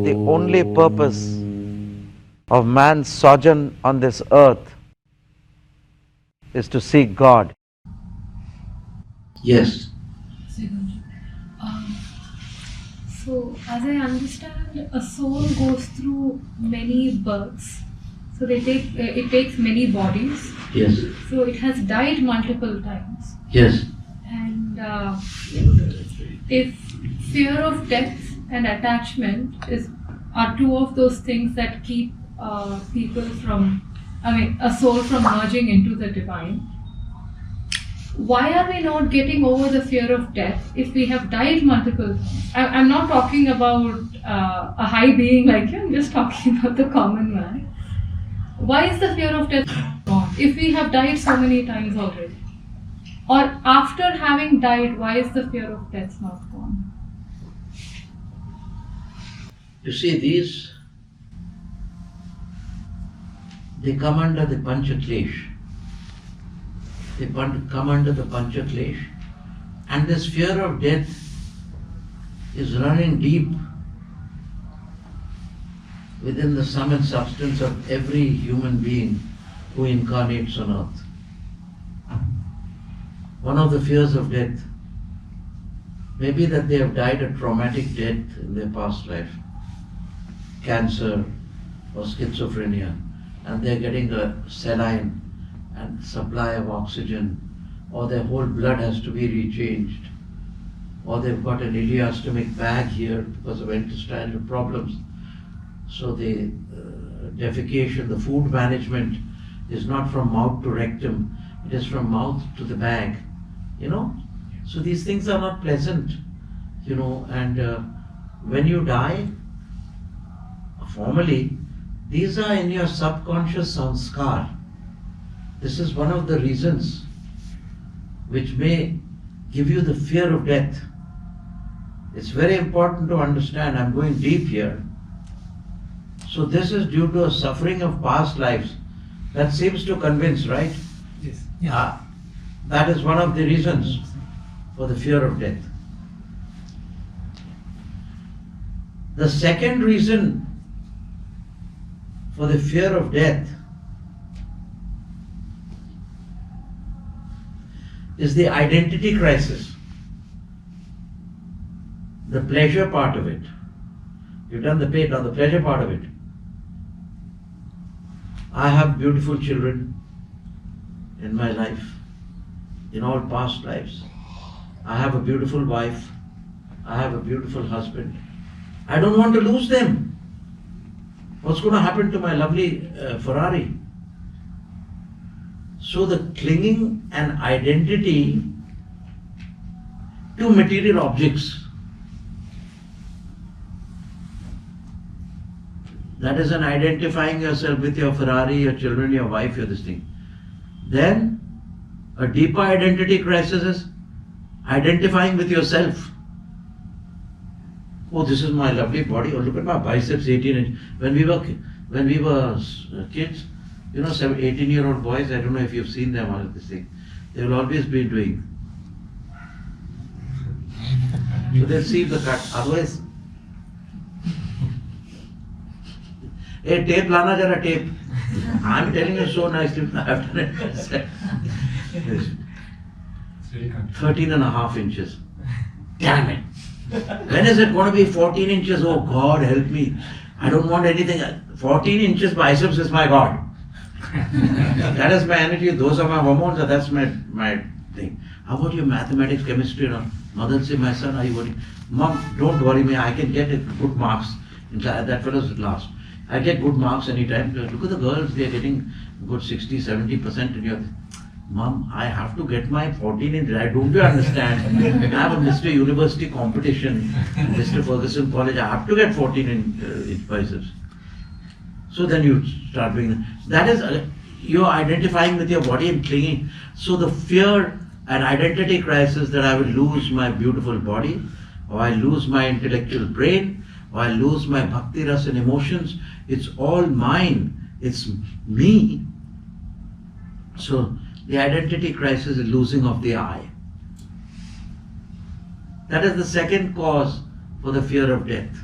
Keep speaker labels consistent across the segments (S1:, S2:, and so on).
S1: the only purpose of man's sojourn on this earth is to seek God.
S2: Yes.
S3: So, as I understand, a soul goes through many births. So it takes many bodies.
S2: Yes.
S3: So it has died multiple times.
S2: Yes.
S3: And if fear of death and attachment are two of those things that keep a soul from merging into the divine, why are we not getting over the fear of death if we have died multiple times? I'm not talking about a high being like you, I'm just talking about the common man. Why is the fear of death gone if we have died so many times already? Or after having died, why is the fear of death not gone?
S2: You see, these, they come under the Panchaklesh. They come under the Panchaklesh. And this fear of death is running deep within the sum and substance of every human being who incarnates on earth. One of the fears of death may be that they have died a traumatic death in their past life, cancer or schizophrenia, and they're getting a saline and supply of oxygen, or their whole blood has to be rechanged, or they've got an ileostomic bag here because of intestinal problems. So the defecation, the food management is not from mouth to rectum, it is from mouth to the bag, So these things are not pleasant, and when you die, formally, these are in your subconscious sanskar. This is one of the reasons which may give you the fear of death. It's very important to understand, I'm going deep here. So this is due to a suffering of past lives. That seems to convince, right?
S4: Yes. Yeah.
S2: That is one of the reasons for the fear of death. The second reason for the fear of death is the identity crisis. The pleasure part of it. You've done the pain, now the pleasure part of it. I have beautiful children in my life, in all past lives. I have a beautiful wife. I have a beautiful husband. I don't want to lose them. What's going to happen to my lovely Ferrari? So the clinging and identity to material objects, that is an identifying yourself with your Ferrari, your children, your wife, your this thing. Then a deeper identity crisis is identifying with yourself. Oh, this is my lovely body. Oh, look at my biceps, 18 inch. When we were kids, 18-year-old boys, I don't know if you've seen them or this thing, they will always be doing. So they'll see the cut. Otherwise, hey, tape lana jara tape. I'm telling you so nicely. I've done it. 13 and a half inches. Damn it. When is it going to be 14 inches? Oh God, help me. I don't want anything. 14 inches biceps is my God. That is my energy. Those are my hormones. That's my thing. How about your mathematics, chemistry? Mother say, my son, are you worried? Mom, don't worry me. I can get good marks. That fellow's last. I get good marks anytime. Look at the girls. They are getting good 60, 70% in your... Mom, I have to get my 14 inch. Don't you understand? I have a Mr. University competition, Mr. Ferguson College. I have to get 14 inch biceps. So then you start doing that. That is, you're identifying with your body and clinging. So the fear and identity crisis that I will lose my beautiful body, or I lose my intellectual brain, or I lose my bhakti ras and emotions, it's all mine. It's me. So the identity crisis is losing of the I. That is the second cause for the fear of death.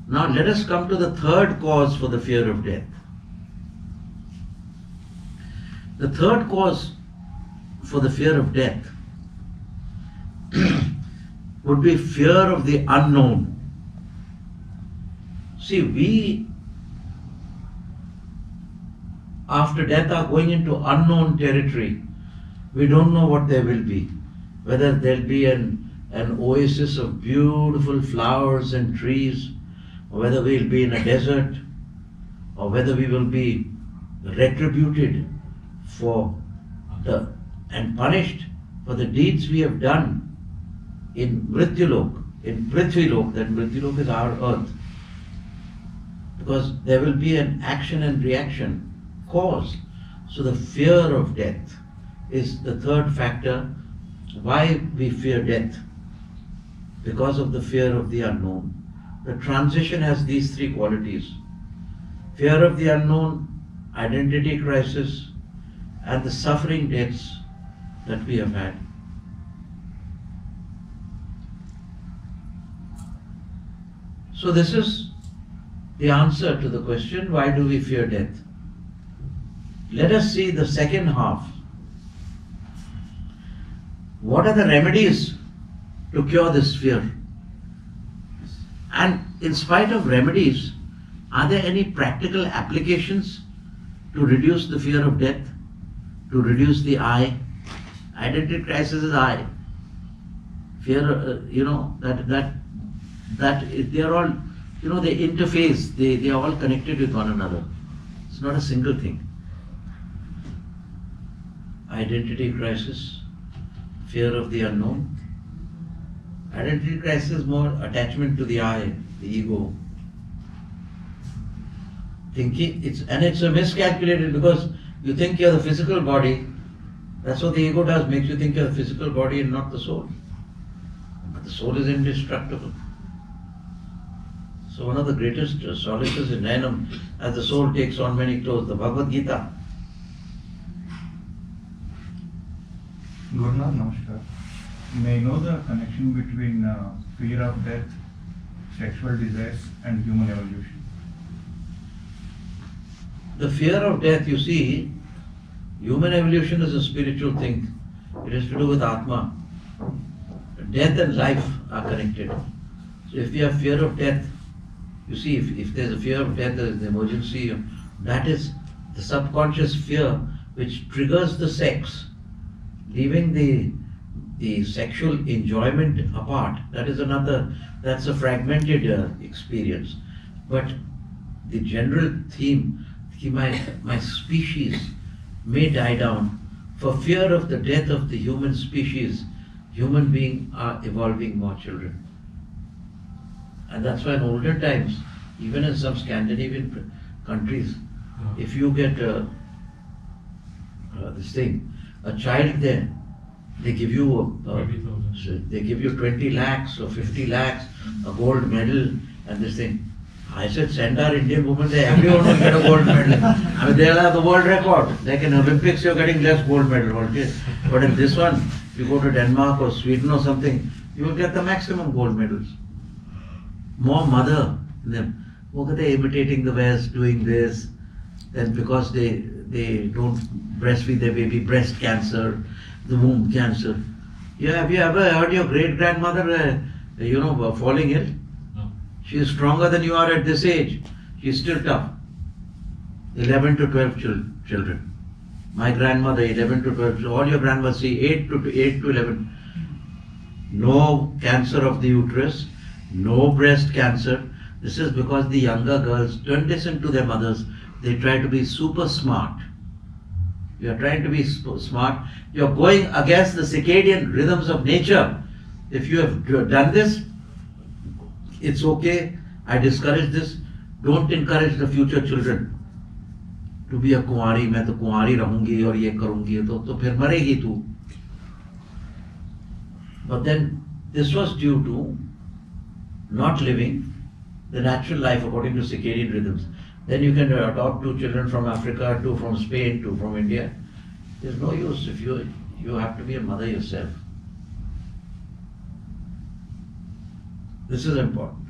S2: Now let us come to the third cause for the fear of death. The third cause for the fear of death would be fear of the unknown. See, we after death are going into unknown territory. We don't know what there will be. Whether there'll be an oasis of beautiful flowers and trees, or whether we'll be in a desert, or whether we will be retributed and punished for the deeds we have done in Mrityulok, in Prithvilok. That Mrityulok is our earth. Because there will be an action and reaction cause. So the fear of death is the third factor why we fear death. Because of the fear of the unknown. The transition has these three qualities: fear of the unknown, identity crisis, and the suffering deaths that we have had. So this is the answer to the question, why do we fear death? Let us see the second half. What are the remedies to cure this fear? And in spite of remedies, are there any practical applications to reduce the fear of death? To reduce the I? Identity crisis is I. Fear, that they are all, they interface, they are all connected with one another. It's not a single thing. Identity crisis, fear of the unknown. Identity crisis is more attachment to the I, the ego. Thinking, it's a miscalculated, because you think you're the physical body. That's what the ego does, makes you think you're the physical body and not the soul. But the soul is indestructible. So one of the greatest solaces in Nainam, as the soul takes on many clothes, the Bhagavad Gita.
S4: Gurunath, namaskar. May I know the connection between fear of death, sexual desires, and human evolution?
S2: The fear of death, you see, human evolution is a spiritual thing. It has to do with Atma. Death and life are connected. So if we have fear of death, you see, if there's a fear of death, there is the emergency. That is the subconscious fear which triggers the sex, leaving the sexual enjoyment apart. That's a fragmented experience. But the general theme, my species may die down. For fear of the death of the human species, human beings are evolving more children. And that's why in older times, even in some Scandinavian countries, if you get a child there, they give you 20 lakhs or 50 lakhs, a gold medal and this thing. I said, send our Indian women there, everyone will get a gold medal. I mean, they'll have the world record. Like in Olympics, you're getting less gold medal. Okay? But in this one, if you go to Denmark or Sweden or something, you will get the maximum gold medals. More mother in them. Look at they imitating the West, doing this. Then because they don't breastfeed their baby, breast cancer, the womb cancer. Have you ever heard your great-grandmother, falling ill?
S5: No.
S2: She is stronger than you are at this age. She is still tough. 11 to 12 children. My grandmother, 11 to 12. So all your grandmothers see 8 to 11. No cancer of the uterus. No breast cancer. This is because the younger girls don't listen to their mothers. They try to be super smart. You are trying to be smart. You are going against the circadian rhythms of nature. If you have done this, it's okay. I discourage this. Don't encourage the future children to be a कुंवारी. मैं तो कुंवारी रहूंगी और ये करूंगी तो फिर मरेगी तू. But then this was due to not living the natural life according to circadian rhythms. Then you can adopt 2 children from Africa, 2 from Spain, 2 from India. There's no use if you have to be a mother yourself. This is important.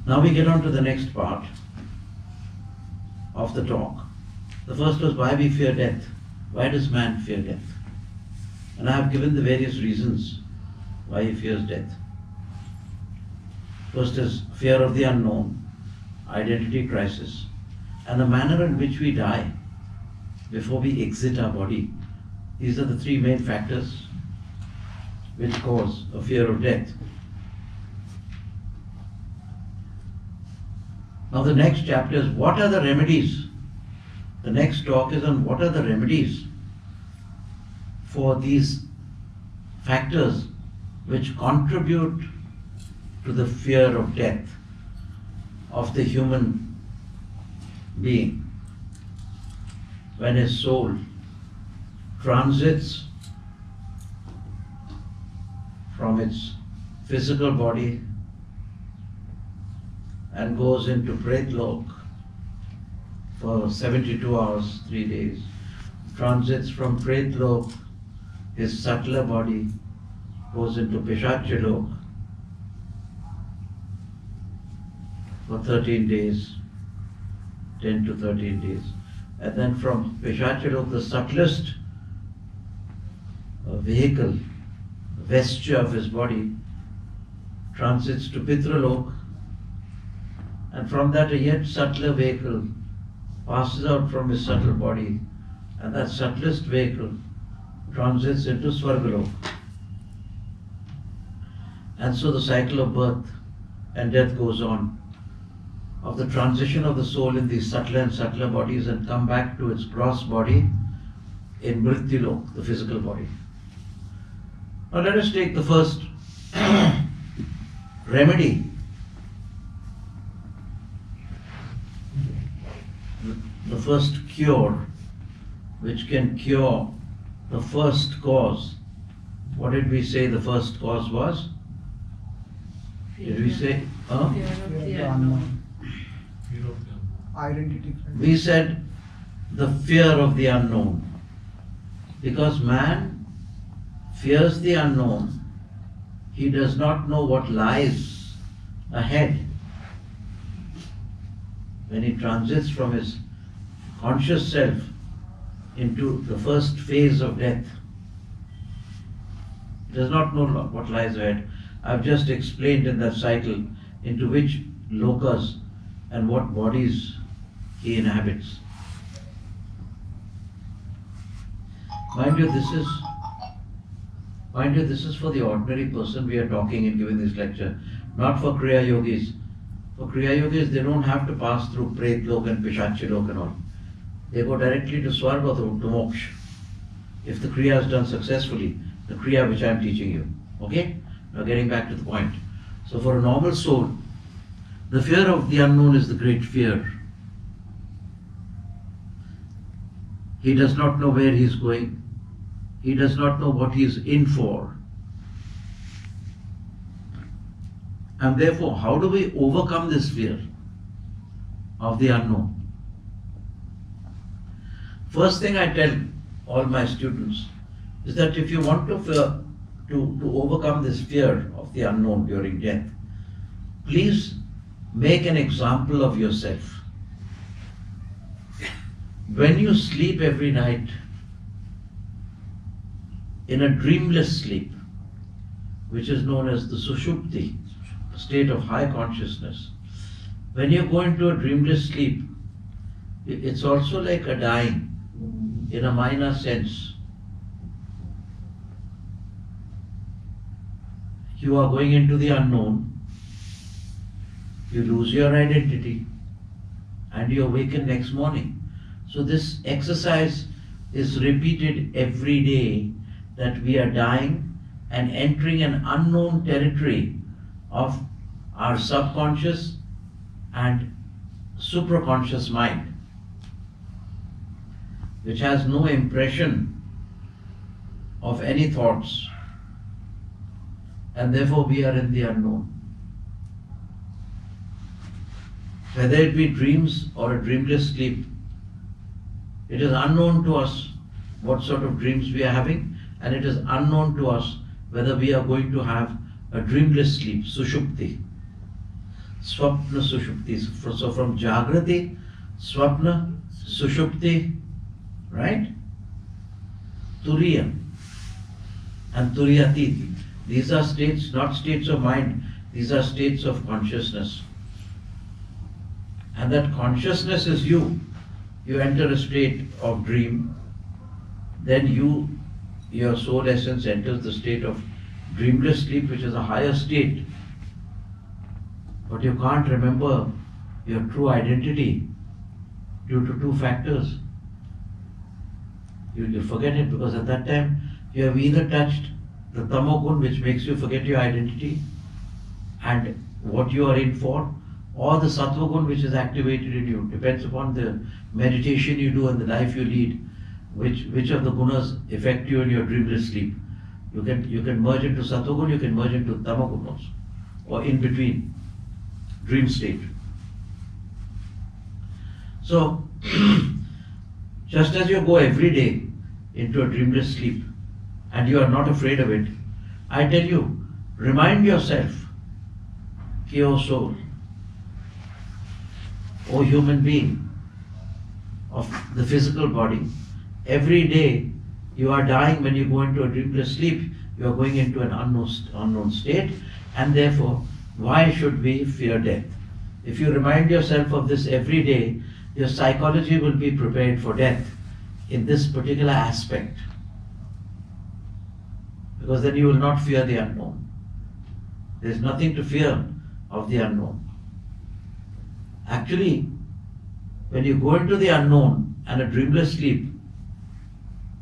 S2: Now we get on to the next part of the talk. The first was why we fear death. Why does man fear death? And I have given the various reasons why he fears death. First is fear of the unknown, identity crisis, and the manner in which we die before we exit our body. These are the three main factors which cause a fear of death. Now the next chapter is what are the remedies? The next talk is on what are the remedies for these factors which contribute to the fear of death of the human being when his soul transits from its physical body and goes into Pretlok for 72 hours, 3 days, transits from Pretlok, his subtler body goes into Pishachalok for 13 days, 10 to 13 days. And then from Pishachalok, the subtlest vehicle, vesture of his body, transits to Pitralok, and from that a yet subtler vehicle passes out from his subtle body, and that subtlest vehicle transits into Swargalok. And so the cycle of birth and death goes on, of the transition of the soul in these subtler and subtler bodies and come back to its gross body in Mrityulok, the physical body. Now let us take the first remedy. The first cure, which can cure the first cause. What did we say the first cause was? Did we say?
S5: Fear of the unknown. Identity crisis.
S2: We said the fear of the unknown. Because man fears the unknown, he does not know what lies ahead. When he transits from his conscious self into the first phase of death, he does not know what lies ahead. I've just explained in that cycle into which lokas and what bodies he inhabits. Mind you, this is for the ordinary person we are talking and giving this lecture, not for kriya yogis. For kriya yogis, they don't have to pass through Pretlok and Pishachalok and all. They go directly to Swarga, to moksha. If the kriya is done successfully, the kriya which I am teaching you. Okay? Now getting back to the point. So for a normal soul, the fear of the unknown is the great fear. He does not know where he is going. He does not know what he is in for. And therefore, how do we overcome this fear of the unknown? First thing I tell all my students is that if you want to overcome this fear of the unknown during death, please make an example of yourself. When you sleep every night in a dreamless sleep, which is known as the sushupti, a state of high consciousness, when you go into a dreamless sleep, it's also like a dying in a minor sense. You are going into the unknown, you lose your identity, and you awaken next morning. So this exercise is repeated every day, that we are dying and entering an unknown territory of our subconscious and supraconscious mind, which has no impression of any thoughts, and therefore we are in the unknown. Whether it be dreams or a dreamless sleep, it is unknown to us what sort of dreams we are having, and it is unknown to us whether we are going to have a dreamless sleep, sushupti. Swapna Sushupti. So from Jagrati, Swapna, Sushupti, right? Turiya and Turiyati. These are states, not states of mind, these are states of consciousness. And that consciousness is you. You enter a state of dream, then your soul essence enters the state of dreamless sleep, which is a higher state. But you can't remember your true identity due to two factors. You forget it because at that time you have either touched the tamogun, which makes you forget your identity and what you are in for, or the sattvagun, which is activated in you. Depends upon the meditation you do and the life you lead, which of the gunas affect you in your dreamless sleep. You can merge into sattvagun, you can merge into tamagun also, or in between, dream state. So, just as you go every day into a dreamless sleep and you are not afraid of it, I tell you, remind yourself, ki o soul, O human being of the physical body, every day you are dying. When you go into a dreamless sleep, you are going into an unknown state, and therefore, why should we fear death? If you remind yourself of this every day, your psychology will be prepared for death in this particular aspect, because then you will not fear the unknown. There is nothing to fear of the unknown. Actually, when you go into the unknown and a dreamless sleep,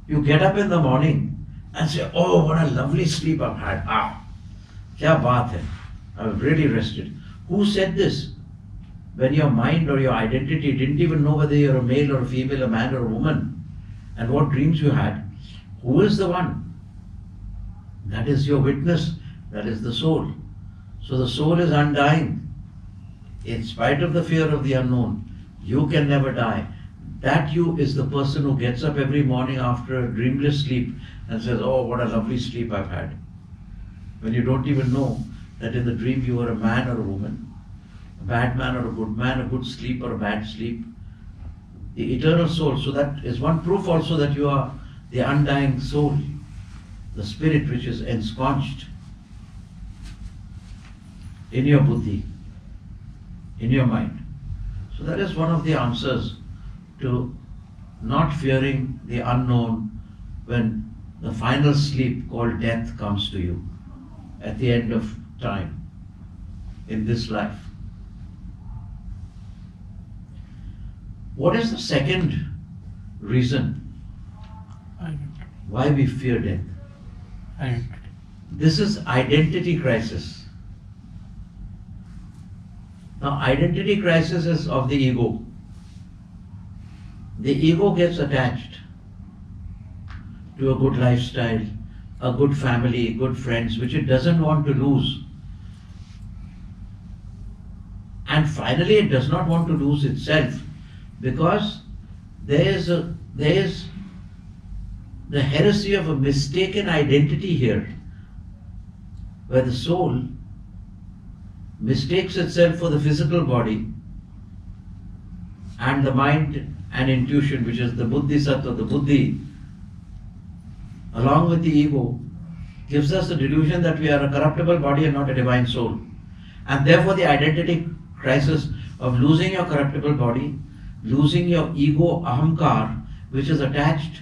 S2: you get up in the morning and say, oh, what a lovely sleep I've had. Ah, kya baat hai. I've really rested. Who said this? When your mind or your identity didn't even know whether you're a male or a female, a man or a woman, and what dreams you had, who is the one? That is your witness, that is the soul. So the soul is undying. In spite of the fear of the unknown, you can never die. That you is the person who gets up every morning after a dreamless sleep and says, oh, what a lovely sleep I've had. When you don't even know that in the dream you were a man or a woman, a bad man or a good man, a good sleep or a bad sleep. The eternal soul. So that is one proof also that you are the undying soul, the spirit which is ensconced in your buddhi, in your mind. So that is one of the answers to not fearing the unknown when the final sleep called death comes to you at the end of time in this life. What is the second reason why we fear death? This is identity crisis. Now, identity crisis is of the ego. The ego gets attached to a good lifestyle, a good family, good friends, which it doesn't want to lose. And finally, it does not want to lose itself, because there is the heresy of a mistaken identity here, where the soul mistakes itself for the physical body, and the mind and intuition, which is the buddhi sattva, the buddhi, along with the ego, gives us the delusion that we are a corruptible body and not a divine soul. And therefore the identity crisis of losing your corruptible body, losing your ego ahamkar, which is attached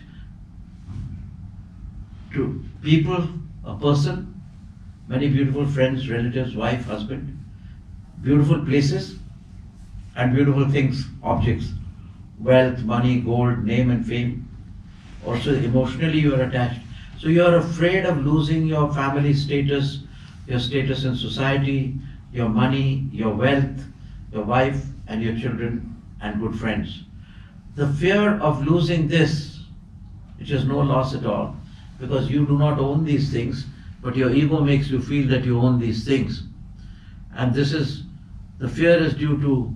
S2: to people, a person, many beautiful friends, relatives, wife, husband, beautiful places and beautiful things, objects, wealth, money, gold, name and fame. Also emotionally you are attached. So you are afraid of losing your family status, your status in society, your money, your wealth, your wife and your children and good friends. The fear of losing this, which is no loss at all, because you do not own these things, but your ego makes you feel that you own these things. And this is, the fear is due to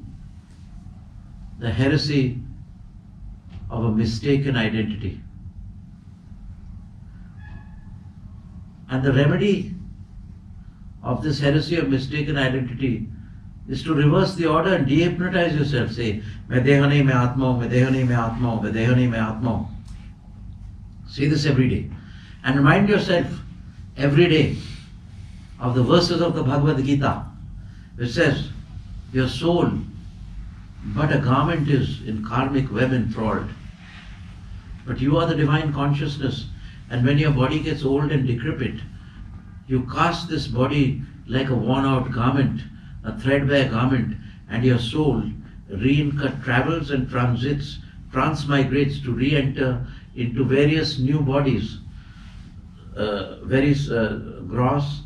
S2: the heresy of a mistaken identity. And the remedy of this heresy of mistaken identity is to reverse the order and de-hypnotize yourself. Say, मैं देह नहीं मैं आत्मा हूँ, मैं देह नहीं मैं आत्मा हूँ, मैं देह नहीं मैं आत्मा हूँ. Say this every day. And remind yourself every day of the verses of the Bhagavad Gita, which says, your soul but a garment is in karmic web enthralled. But you are the divine consciousness, and when your body gets old and decrepit, you cast this body like a worn out garment, a threadbare garment, and your soul travels and transmigrates to re-enter into various new bodies, various gross,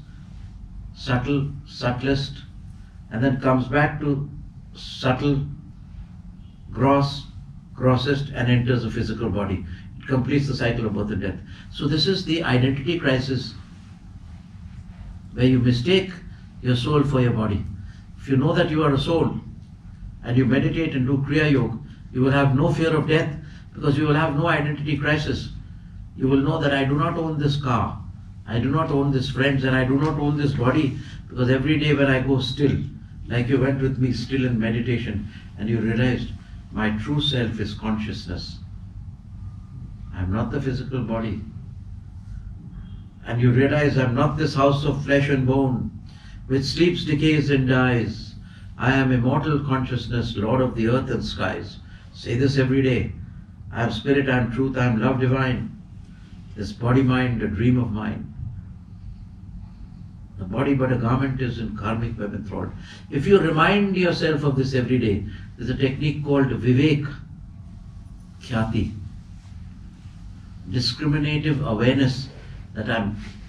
S2: subtle, subtlest, and then comes back to subtle, grossest, and enters a physical body. It completes the cycle of birth and death. So this is the identity crisis, where you mistake your soul for your body. If you know that you are a soul and you meditate and do kriyayoga, you will have no fear of death, because you will have no identity crisis. You will know that I do not own this car, I do not own this friends, and I do not own this body, because every day when I go still, like you went with me still in meditation, and you realized my true self is consciousness. I am not the physical body. And you realize I am not this house of flesh and bone, which sleeps, decays and dies. I am immortal consciousness, Lord of the earth and skies. Say this every day. I am spirit, I am truth, I am love divine. This body mind, a dream of mine. The body but a garment is in karmic web enthralled. If you remind yourself of this every day, there's a technique called Vivek Khyati. Discriminative awareness that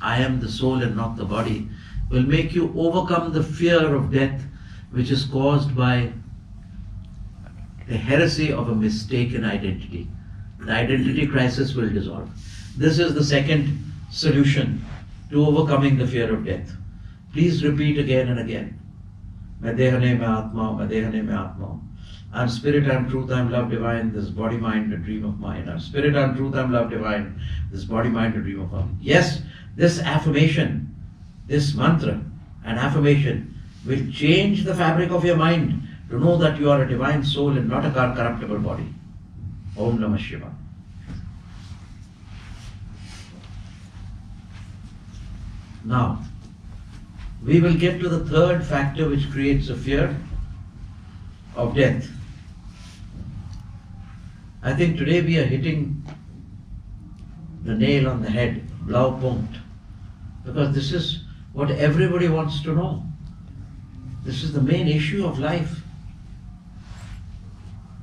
S2: I am the soul and not the body, will make you overcome the fear of death, which is caused by the heresy of a mistaken identity. The identity crisis will dissolve. This is the second solution to overcoming the fear of death. Please repeat again and again. मैं देह नहीं मैं आत्मा हूँ, मैं देह नहीं मैं आत्मा हूँ. I'm spirit, I'm truth, I'm love divine, this body mind, a dream of mine. I'm spirit, I'm truth, I'm love divine, this body mind, a dream of mine. Yes, this affirmation, this mantra and affirmation will change the fabric of your mind to know that you are a divine soul and not a corruptible body. Om Namah Shiva. Now, we will get to the third factor which creates a fear of death. I think today we are hitting the nail on the head, Blaupunkt, because this is what everybody wants to know. This is the main issue of life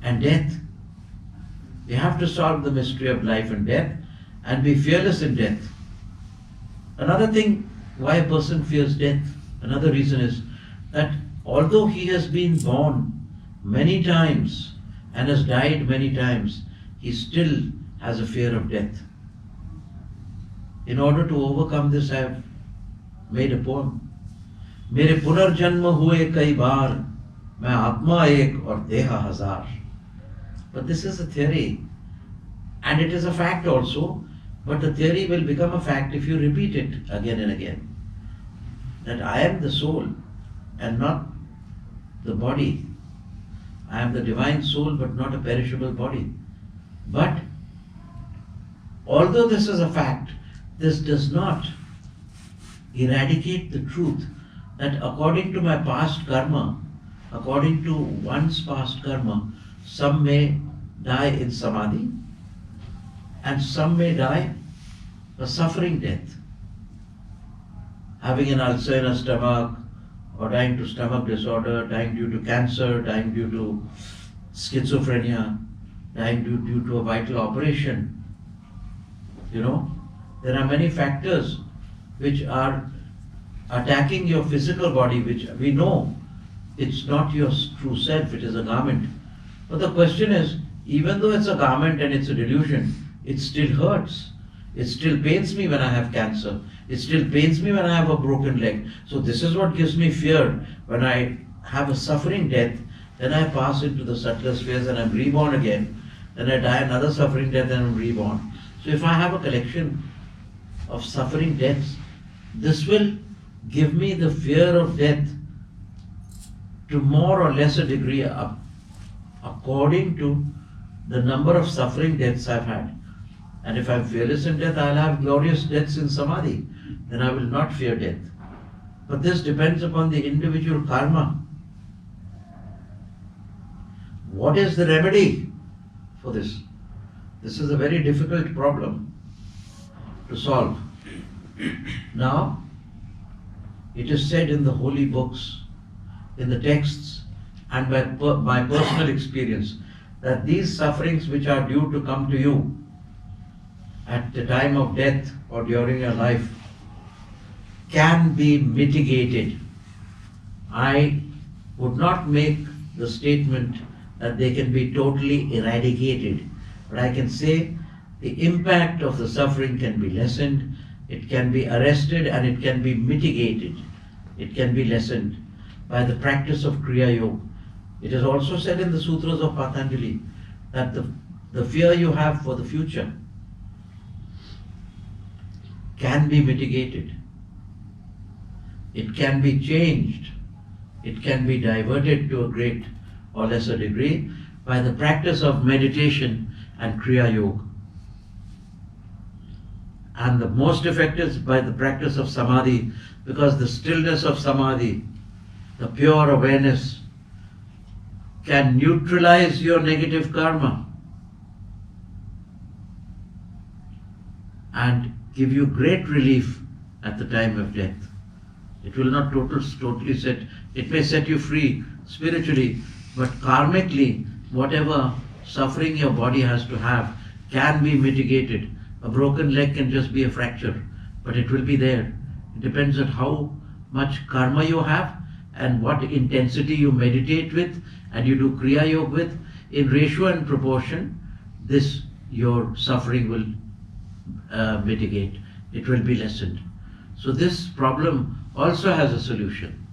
S2: and death. We have to solve the mystery of life and death and be fearless in death. Another thing why a person fears death, another reason is that although he has been born many times and has died many times, he still has a fear of death. In order to overcome this, I have made a poem. मेरे पुनर्जन्म हुए कई बार, मैं आत्मा एक और देहा हजार. But this is a theory, and it is a fact also, but the theory will become a fact if you repeat it again and again. That I am the soul and not the body. I am the divine soul but not a perishable body. But although this is a fact, this does not eradicate the truth that according to my past karma, according to one's past karma, some may die in samadhi and some may die a suffering death, having an ulcer in a stomach, or dying to stomach disorder, dying due to cancer, dying due to schizophrenia, dying due to a vital operation. You know, there are many factors which are attacking your physical body, which we know it's not your true self, it is a garment. But the question is, even though it's a garment and it's a delusion, it still hurts. It still pains me when I have cancer. It still pains me when I have a broken leg. So this is what gives me fear. When I have a suffering death, then I pass into the subtler spheres and I'm reborn again. Then I die another suffering death and I'm reborn. So if I have a collection of suffering deaths, this will give me the fear of death to more or lesser degree according to the number of suffering deaths I've had. And if I'm fearless in death, I'll have glorious deaths in samadhi. Then I will not fear death. But this depends upon the individual karma. What is the remedy for this? This is a very difficult problem to solve. Now, it is said in the holy books, in the texts, and by personal experience, that these sufferings which are due to come to you at the time of death or during your life can be mitigated. I would not make the statement that they can be totally eradicated, but I can say the impact of the suffering can be lessened, it can be arrested, and it can be mitigated. It can be lessened by the practice of kriyayoga. It is also said in the sutras of Patanjali that the fear you have for the future can be mitigated. It can be changed. It can be diverted to a great or lesser degree by the practice of meditation and kriyayoga. And the most effective is by the practice of samadhi, because the stillness of samadhi, the pure awareness, can neutralize your negative karma and give you great relief at the time of death. It will not totally set, it may set you free spiritually, but karmically, whatever suffering your body has to have can be mitigated. A broken leg can just be a fracture, but it will be there. It depends on how much karma you have and what intensity you meditate with and you do kriya yoga with. In ratio and proportion, this your suffering will mitigate. It will be lessened. So this problem also has a solution.